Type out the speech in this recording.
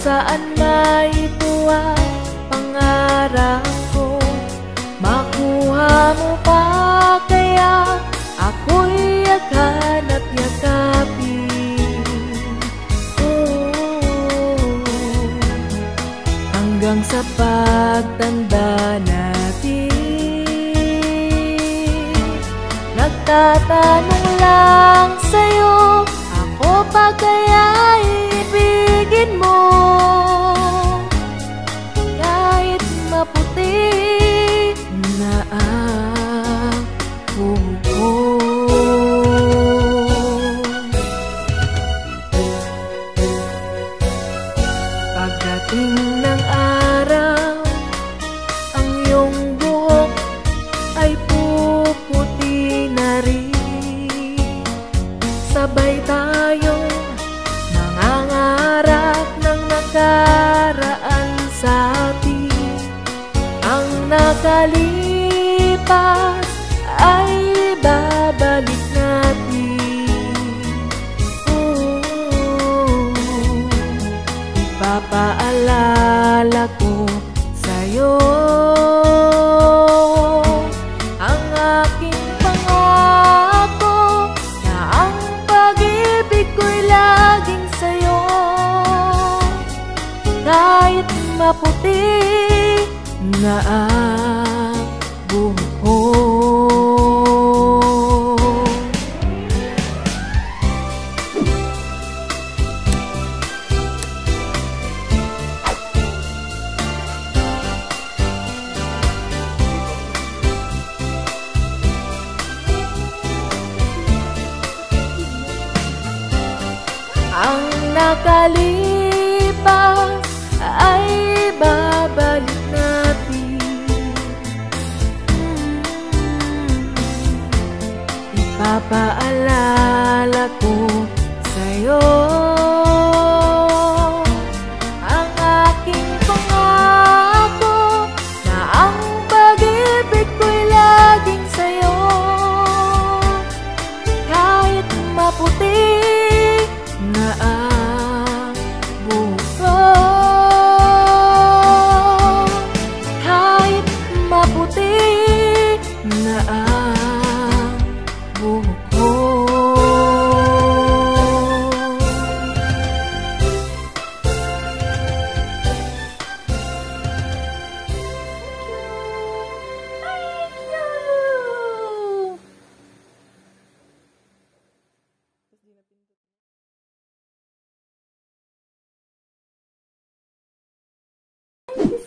saan maituwa pangarap ko. Makuha mo pa kaya ako'y yakan at yakapin. Hanggang sa pagtanda natin, nagtatanong lang sa'yo, ako pa kaya ibigin mo? Kahit maputi na ang buhok. Pagdating ng araw, ang iyong buhok ay puputi na rin. Sabay tayong mangangarap ng nakaraan sa atin. Ang nakalipas ay babalik natin. Ipapaalala ko sa'yo ang aking pangako na ang pag-ibig ko'y laging sa'yo. Kahit maputi na ang buhok. Ang nakalipas ay babalik natin. Ipapaalala ko sa'yo ang aking pangako na ang pag-ibig ko'y laging sa'yo. Kahit maputi na ang buhok, kahit maputi na ang buhok. Thank you. Thank you